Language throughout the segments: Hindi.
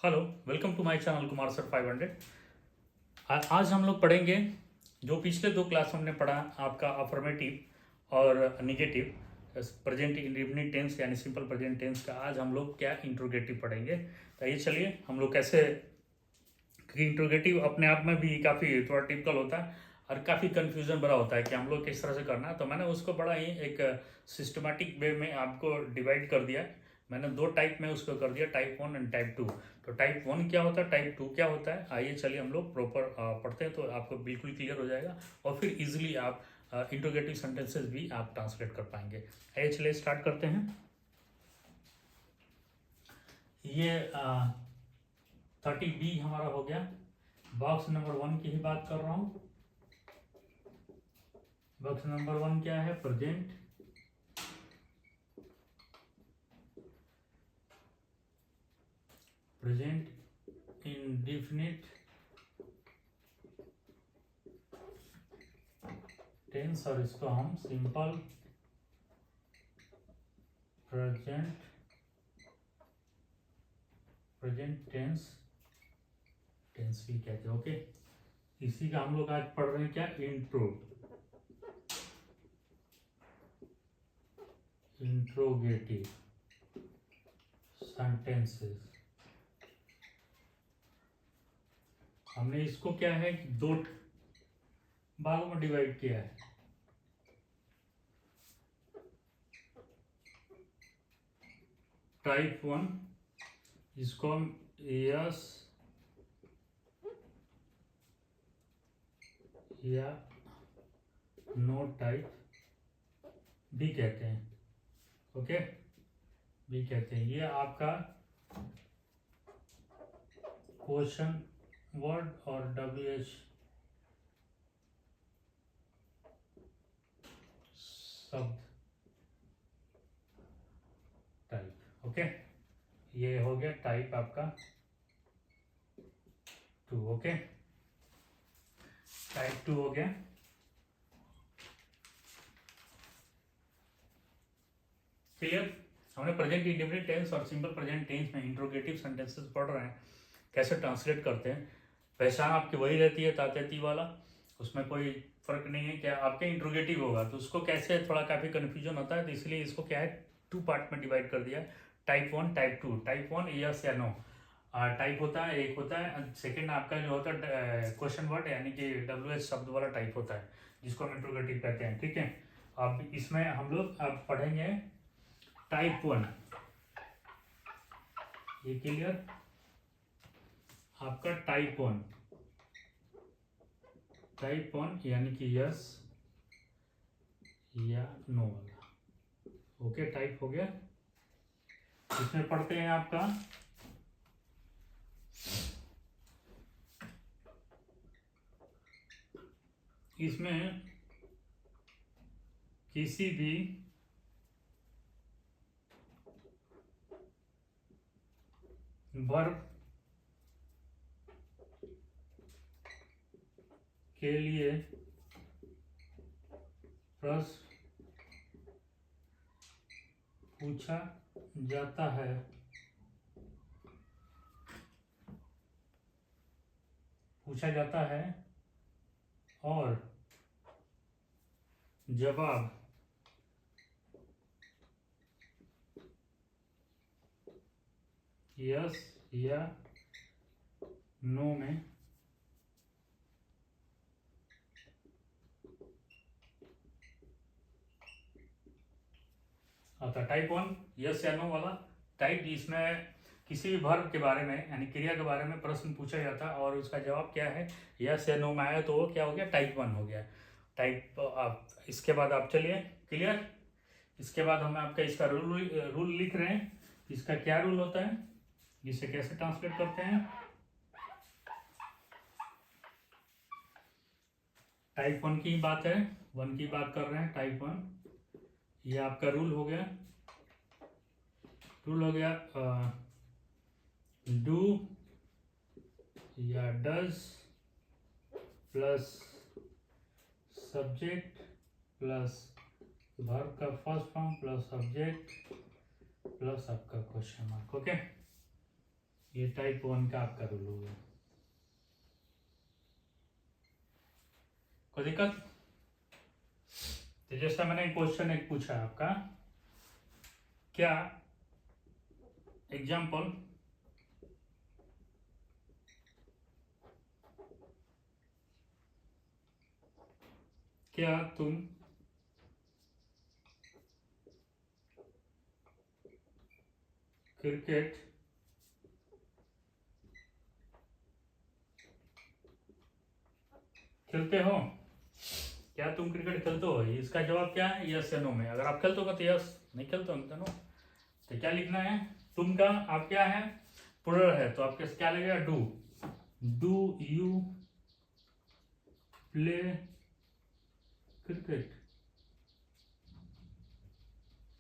Hello, welcome to my channel Kumar sir 500। आज हम लोग पढ़ेंगे जो पिछले दो क्लास हमने पढ़ा आपका अफर्मेटिव और निगेटिव प्रेजेंट इंडेफिनिट टेंस यानी सिंपल प्रेजेंट टेंस का। आज हम लोग क्या इंट्रोगेटिव पढ़ेंगे। तो ये चलिए हम लोग कैसे, क्योंकि इंट्रोगेटिव अपने आप में भी काफ़ी थोड़ा टिपिकल होता है और काफ़ी कन्फ्यूजन भरा होता है कि हम लोग किस तरह से करना है। तो मैंने उसको बड़ा ही एक सिस्टमेटिक वे में आपको डिवाइड कर दिया है। मैंने दो टाइप में उसको कर दिया, टाइप 1 एंड टाइप 2। तो टाइप 1 क्या होता है, टाइप 2 क्या होता है, आइए चलिए हम लोग प्रॉपर पढ़ते हैं तो आपको बिल्कुल क्लियर हो जाएगा और फिर इजीली आप इंट्रोगेटिव सेंटेंसेस भी आप ट्रांसलेट कर पाएंगे। आइए चलिए स्टार्ट करते हैं। ये 30B हमारा हो गया। बॉक्स नंबर 1 की ही बात कर रहा हूँ। बॉक्स नंबर 1 क्या है, प्रेजेंट इंडेफिनिट टेंस, और इसको हम सिंपल प्रेजेंट टेंस भी कहते हैं। ओके, इसी का हम लोग आज पढ़ रहे हैं क्या, इंट्रोगेटिव सेंटेंसेस। हमने इसको क्या है कि दो भागों में डिवाइड किया है। टाइप 1 इसको हम यस या नो टाइप भी कहते हैं। ओके, भी कहते हैं। ये आपका क्वेश्चन वर्ड और WH शब्द टाइप। ओके, ये हो गया टाइप आपका 2। ओके, टाइप 2 हो गया। क्लियर। हमने प्रेजेंट इंडेफिनिट टेंस और सिंपल प्रेजेंट टेंस में इंट्रोगेटिव सेंटेंसेस पढ़ रहे हैं, कैसे ट्रांसलेट करते हैं। पहचान आपकी वही रहती है तातेती वाला, उसमें कोई फर्क नहीं है। क्या आपके इंट्रोगेटिव होगा तो उसको कैसे थोड़ा काफ़ी कन्फ्यूजन होता है, तो इसलिए इसको क्या है 2 पार्ट में डिवाइड कर दिया है, टाइप 1 टाइप 2। टाइप 1 यस या नो टाइप होता है, एक होता है। सेकेंड आपका जो होता है क्वेश्चन वर्ड यानी कि WH शब्द वाला टाइप होता है, जिसको हम इंट्रोगेटिव कहते हैं। ठीक है, अब इसमें हम लोग अब पढ़ेंगे टाइप 1। ये क्लियर, आपका टाइप 1 यानी कि यस या नो वाला। ओके, टाइप हो गया। इसमें पढ़ते हैं आपका इसमें किसी भी वर्ब के लिए प्रश्न पूछा जाता है, और जवाब यस या नो में आता। टाइप 1 यस या नो वाला टाइप, इसमें किसी भी वर्ब के बारे में यानी क्रिया के बारे में प्रश्न पूछा जाता है और उसका जवाब क्या है, यस या नो में आया तो वो क्या हो गया, टाइप 1 हो गया। टाइप आप इसके बाद आप चलिए क्लियर। इसके बाद हम आपका इसका रूल लिख रहे हैं। इसका क्या रूल होता है, इसे कैसे ट्रांसलेट करते हैं। टाइप 1 की बात है, 1 की बात कर रहे हैं, टाइप 1। ये आपका रूल हो गया, डू या does plus subject plus verb का first form plus subject plus आपका क्वेश्चन मार्क। ओके, ये टाइप 1 का आपका रूल हो गया। कोई दिक्कत? तो जैसा मैंने क्वेश्चन एक पूछा आपका, क्या एग्जाम्पल क्या तुम क्रिकेट खेलते हो? क्या तुम क्रिकेट खेलते हो? इसका जवाब क्या है? यस या नो में। अगर आप खेलते हो तो यस, नहीं खेलते हो तो नो। तो क्या लिखना है? तुम का आप क्या है? प्लुरल है, तो आपके क्या लगेगा? Do. Do you play cricket?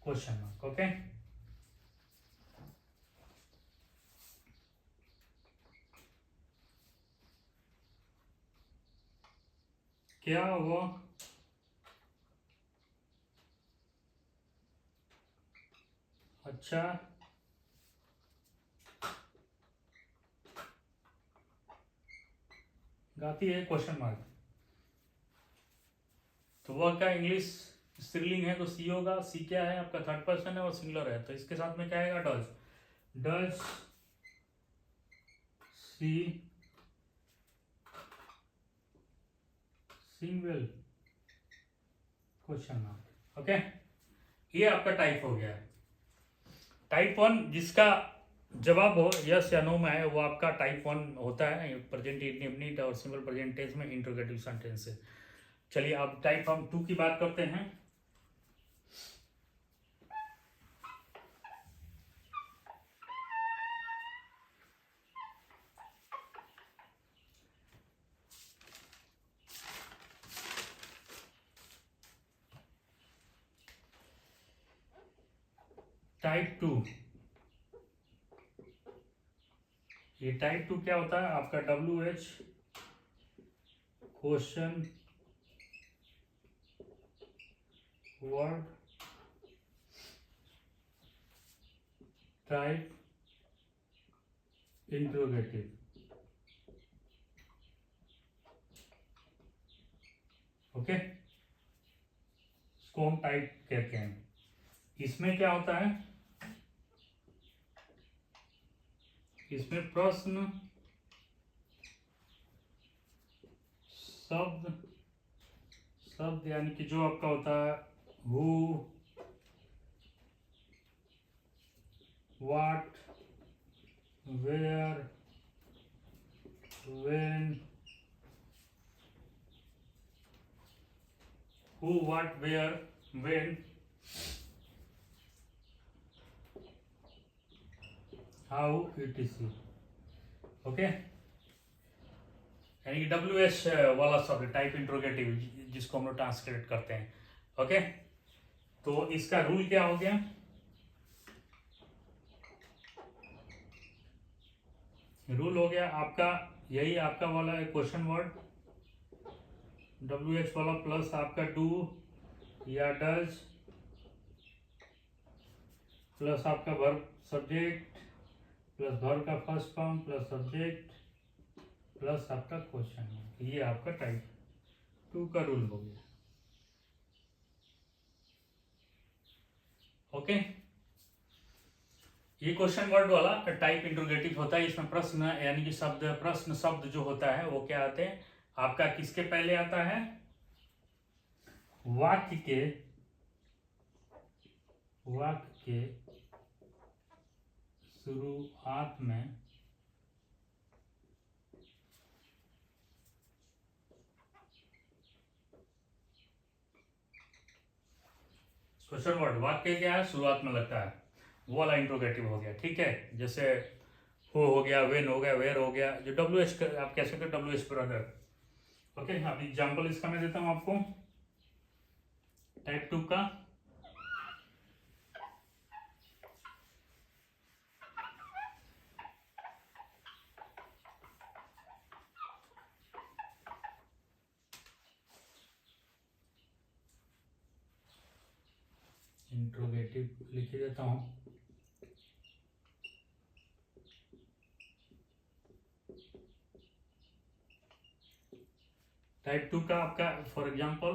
Question mark. Okay, क्या वो अच्छा गाती है? Question mark. तो वह क्या इंग्लिश स्त्रीलिंग है तो सी होगा। सी क्या है? आपका थर्ड पर्सन है और सिंगुलर है, तो इसके साथ में क्या आएगा? Does. Does she Singh well? Question mark. Okay, ये आपका टाइप हो गया। टाइप 1 जिसका जवाब हो यस या नो में है वो आपका टाइप 1 होता है, प्रेजेंट इंडेफिनिट और सिंपल प्रेजेंट टेंस में इंट्रोगेटिव सेंटेंस है। चलिए अब टाइप हम 2 की बात करते हैं। टाइप 2, ये टाइप 2 क्या होता है? आपका WH question word type interrogative. Okay, इसको हम टाइप कहते हैं। इसमें क्या होता है? इसमें प्रश्न शब्द शब्द यानी कि जो आपका होता है who, what, where, when, who, what, where, when, how, etc. Okay, यानी कि WH वाला शब्द टाइप इंट्रोगेटिव जिसको हम लोग ट्रांसलेट करते हैं। ओके, तो इसका रूल क्या हो गया? रूल हो गया आपका यही आपका वाला है क्वेश्चन वर्ड WH वाला प्लस आपका डू या डज प्लस आपका वर्ब सब्जेक्ट प्लस वर्ब का first form plus subject plus आपका क्वेश्चन। ये आपका टाइप 2 का रूल हो गया। ओके, ये क्वेश्चन वर्ड वाला टाइप इंट्रोगेटिव होता है। इसमें प्रश्न यानी कि शब्द, प्रश्न शब्द जो होता है वो क्या आते हैं? आपका किसके पहले आता है? वाक्य के शुरुआत में क्वेश्चन वर्ड वाक्य क्या है? शुरुआत में लगता है, वो वाला इंट्रोगेटिव हो गया। ठीक है, जैसे हो गया, वेन हो गया, वेयर हो गया, जो WH आप कह सकते हो WH ब्रदर। ओके, अब एग्जाम्पल इसका मैं देता हूं आपको टाइप 2 का। इंट्रोगेटिव लिख देता हूं। टाइप 2 का आपका फॉर एग्जांपल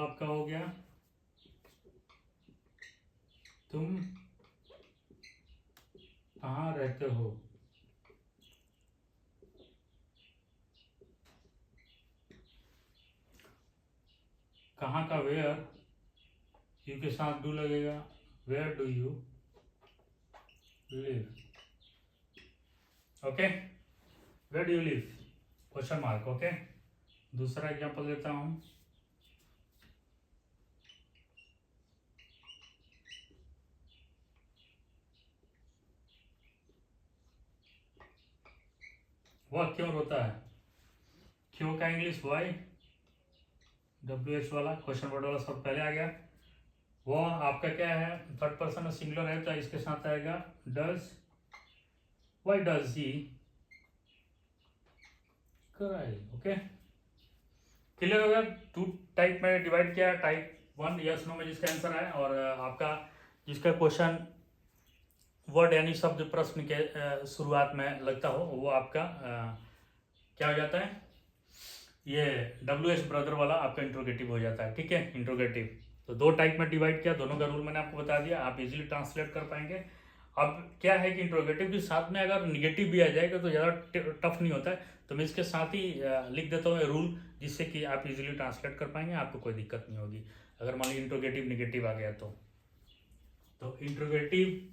आपका हो गया तुम कहाँ रहते हो। कहाँ का वेयर, यू के साथ डू लगेगा, वेयर डू यू लिव। ओके, where do you live, question mark. Okay, दूसरा एग्जांपल देता हूं। वह क्यों रोता है, क्यों का इंग्लिश वाई, WH वाला क्वेश्चन वर्ड वाला सब पहले आ गया। वो आपका क्या है, थर्ड पर्सन में सिंगुलर है तो इसके साथ आएगा does, why does he cry. Okay, clear हो गया। टू टाइप में डिवाइड किया, टाइप 1 यस नो में जिसका आंसर है, और आपका जिसका क्वेश्चन वर्ड यानी शब्द प्रश्न के शुरुआत में लगता हो वो आपका क्या हो जाता है, ये WH ब्रदर वाला आपका इंट्रोगेटिव हो जाता है। ठीक है, इंट्रोगेटिव। तो दो टाइप में डिवाइड किया, दोनों का रूल मैंने आपको बता दिया, आप इजीली ट्रांसलेट कर पाएंगे। अब क्या है कि इंट्रोगेटिव के साथ में अगर निगेटिव भी आ जाएगा तो ज़्यादा टफ नहीं होता है, तो मैं इसके साथ ही लिख देता हूँ रूल, जिससे कि आप इजीली ट्रांसलेट कर पाएंगे, आपको कोई दिक्कत नहीं होगी अगर मान लीजिए इंट्रोगेटिव निगेटिव आ गया तो इंट्रोगेटिव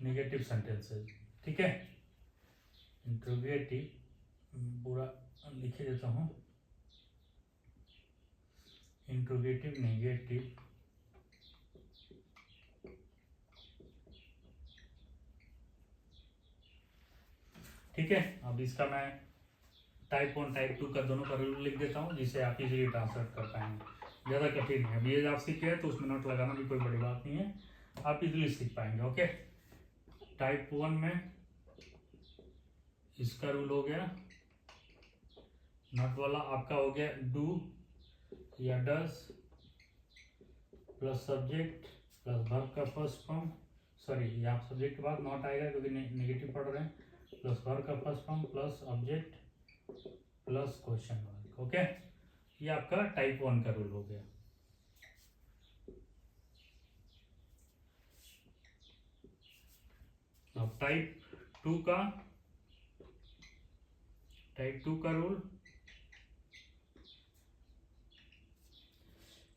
निगेटिव सेंटेंसेस। ठीक है, इंट्रोगेटिव पूरा लिखे देता हूँ, इंट्रोगेटिव नेगेटिव ठीक है। अब इसका मैं टाइप 1 टाइप 2 का दोनों का रूल लिख देता हूँ, जिससे आप इजीली ट्रांसलेट कर पाएंगे, ज़्यादा कठिन है। अभी ये आप सीखे हैं तो उसमें नोट लगाना भी कोई बड़ी बात नहीं है, आप इजीली सीख पाएंगे। ओके, टाइप 1 में इसका रूल हो गया, नॉट वाला आपका हो गया डू या does plus subject plus verb का फर्स्ट फॉर्म, सॉरी यहाँ सब्जेक्ट के बाद नॉट आएगा क्योंकि नेगेटिव पढ़ रहे हैं, प्लस वर्ब का first form plus object plus question mark. Okay, ये आपका टाइप 1 का रूल हो गया। अब टाइप 2 का रूल,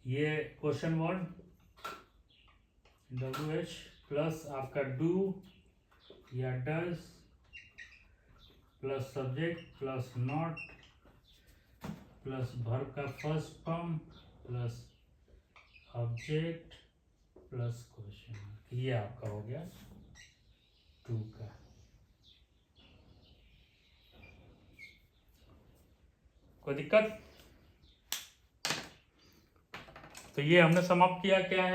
ये क्वेश्चन वर्ड WH प्लस आपका डू या does plus subject plus not plus verb का first form plus object plus question mark, ये आपका हो गया 2 का। कोई दिक्कत? तो ये हमने समाप्त किया क्या है।